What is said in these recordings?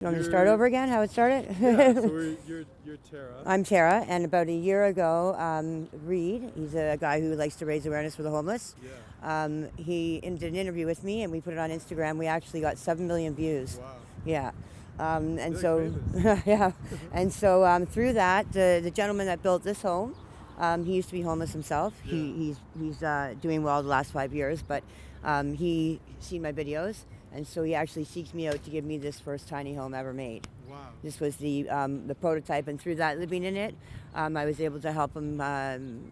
You want me to start over again, how it started? Yeah, so you're Terra. I'm Terra, and about a year ago, Reed, he's a guy who likes to raise awareness for the homeless. Yeah. He did an interview with me, and we put it on Instagram. We actually got 7 million views. Wow. Yeah. And You're so, famous. yeah. And so through that, the gentleman that built this home, he used to be homeless himself. Yeah. He's doing well the last 5 years, but he seen my videos, and so he actually seeks me out to give me this first tiny home ever made. Wow. This was the prototype, and through that, living in it, I was able to help him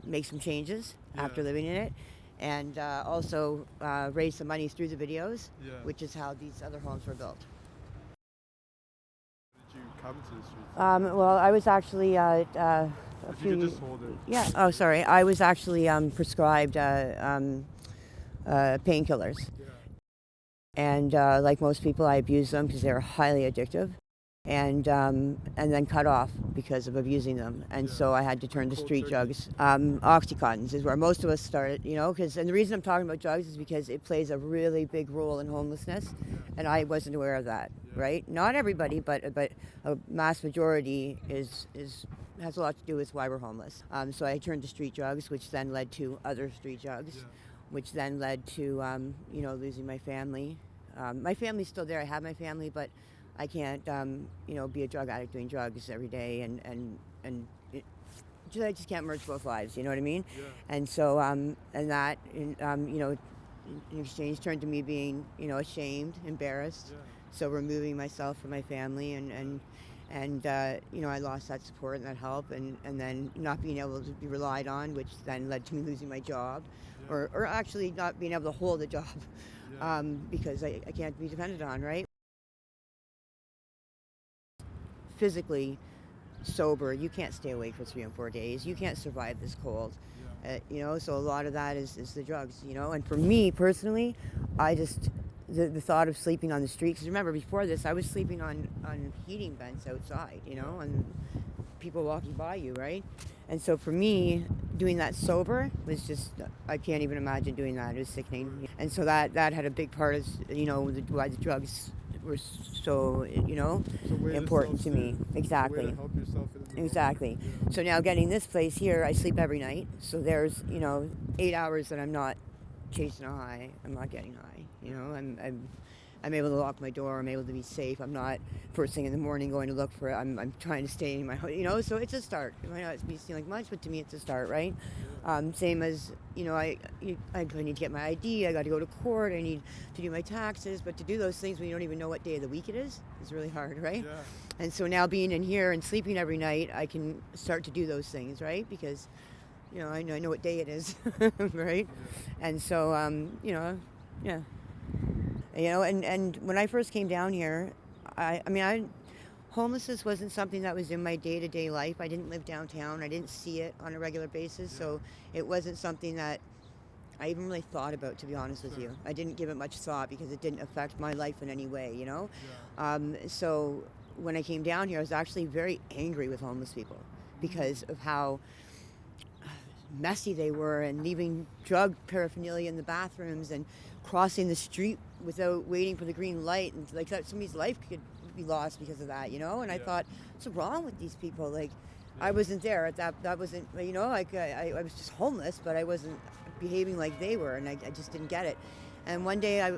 make some changes after living in it, and also raise some money through the videos, which is how these other homes were built. Did you come to the streets? Well, I was actually if you could just hold it. Yeah. Oh, sorry. I was actually prescribed painkillers, and like most people, I abused them because they were highly addictive. And then cut off because of abusing them, and so I had to turn to street drugs. Oxycontins is where most of us started, and the reason I'm talking about drugs is because it plays a really big role in homelessness, and I wasn't aware of that. Right? Not everybody, but a mass majority has a lot to do with why we're homeless. So I turned to street drugs, which then led to other street drugs, which then led to losing my family. My family's still there. I have my family, but I can't, be a drug addict doing drugs every day, and I just can't merge both lives. You know what I mean? Yeah. And so, and that, in exchange, turned to me being, ashamed, embarrassed. Yeah. So removing myself from my family, and I lost that support and that help, and then not being able to be relied on, which then led to me losing my job, or actually not being able to hold a job, because I can't be depended on, right? Physically sober, you can't stay awake for 3 and 4 days. You can't survive this cold. So a lot of that is the drugs, and for me personally, I just, the thought of sleeping on the street, because remember before this I was sleeping on heating vents outside, and people walking by you, right? And so for me, doing that sober was just, I can't even imagine doing that. It was sickening. And so that had a big part of, why the drugs were so, important to me. Exactly. Way to help yourself in the Exactly. moment. So now getting this place here, I sleep every night. So there's, 8 hours that I'm not chasing a high. I'm not getting high. I'm able to lock my door. I'm able to be safe. I'm not first thing in the morning going to look for it. I'm trying to stay in my home, so it's a start. It might not be seem like much, but to me it's a start, right? Same as, I need to get my ID. I got to go to court. I need to do my taxes. But to do those things when you don't even know what day of the week it is really hard, right? Yeah. And so now being in here and sleeping every night, I can start to do those things, right? Because, I know what day it is, right? Yeah. And so, yeah. And when I first came down here, homelessness wasn't something that was in my day-to-day life. I didn't live downtown. I didn't see it on a regular basis, so it wasn't something that I even really thought about, to be honest with you. I didn't give it much thought because it didn't affect my life in any way, So when I came down here, I was actually very angry with homeless people because of how messy they were, and leaving drug paraphernalia in the bathrooms, and crossing the street without waiting for the green light, and like that somebody's life could be lost because of that, and I thought, what's wrong with these people? Like, I wasn't there at that wasn't, I was just homeless, but I wasn't behaving like they were, and I just didn't get it. And one day I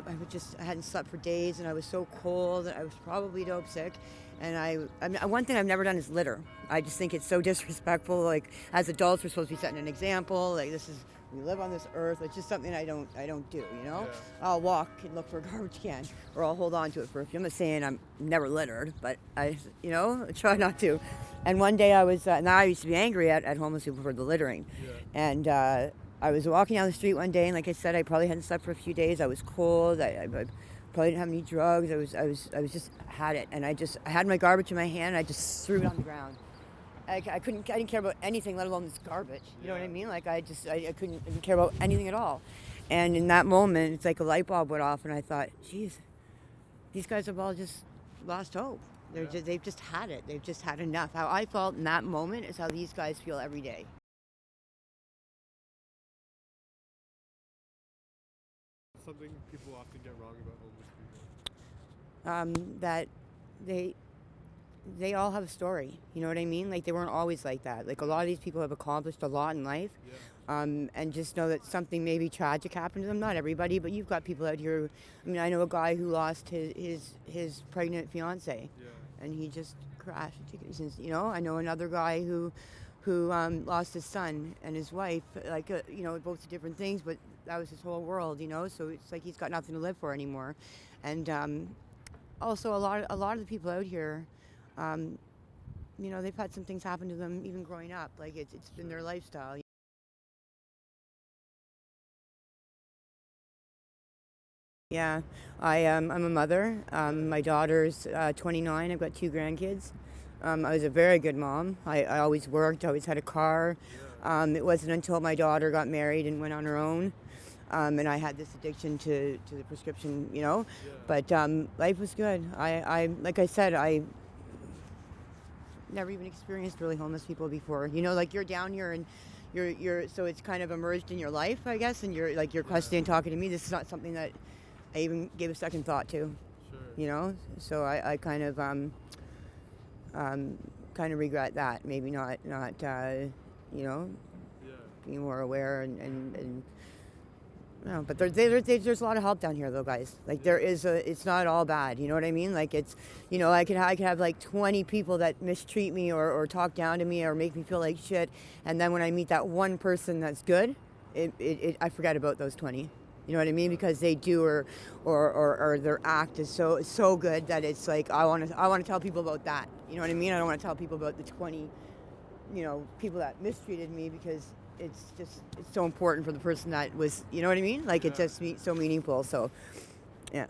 hadn't slept for days, and I was so cold that I was probably dope sick. And one thing I've never done is litter. I just think it's so disrespectful. Like, as adults, we're supposed to be setting an example. Like, we live on this earth. It's just something I don't do. I'll walk and look for a garbage can, or I'll hold on to it for a few. I'm not saying I'm never littered, but I try not to. And one day I was, now I used to be angry at homeless people for the littering, and I was walking down the street one day, and like I said, I probably hadn't slept for a few days. I was cold. I probably didn't have any drugs. I was just had it, and I had my garbage in my hand, and I just threw it on the ground. I didn't care about anything, let alone this garbage. You know what I mean? Like, I didn't care about anything at all. And in that moment, it's like a light bulb went off, and I thought, geez, these guys have all just lost hope. They've just had it. They've just had enough. How I felt in that moment is how these guys feel every day. Something people often get wrong about homeless people. That they all have a story. You know what I mean? Like, they weren't always like that. Like, a lot of these people have accomplished a lot in life. And just know that something maybe tragic happened to them. Not everybody, but you've got people out here. I mean, I know a guy who lost his pregnant fiance, and he just crashed. You know, I know another guy who lost his son and his wife. Like, you know, both different things, but that was his whole world. You know, so it's like he's got nothing to live for anymore. And also, a lot of the people out here. You know, they've had some things happen to them even growing up. Like, it's been their lifestyle. Yeah, I'm a mother. My daughter's 29. I've got 2 grandkids. I was a very good mom. I always worked. I always had a car. It wasn't until my daughter got married and went on her own, and I had this addiction to the prescription. You know, but life was good. I like I said, I never even experienced really homeless people before. You know, like, you're down here and you're so it's kind of emerged in your life, I guess, and you're questioning and talking to me. This is not something that I even gave a second thought to. Sure. You know, so I kind of regret that. Maybe not you know, being more aware and you know, but there's a lot of help down here, though, guys. Like, there is it's not all bad. You know what I mean? Like, it's, you know, I could have like 20 people that mistreat me or talk down to me or make me feel like shit, and then when I meet that one person that's good, I forget about those 20. You know what I mean? Because they do, or their act is so good that it's like I want to tell people about that. You know what I mean? I don't want to tell people about the 20, you know, people that mistreated me, because it's so important for the person that was. You know what I mean? Like, it's just so meaningful. So, yeah.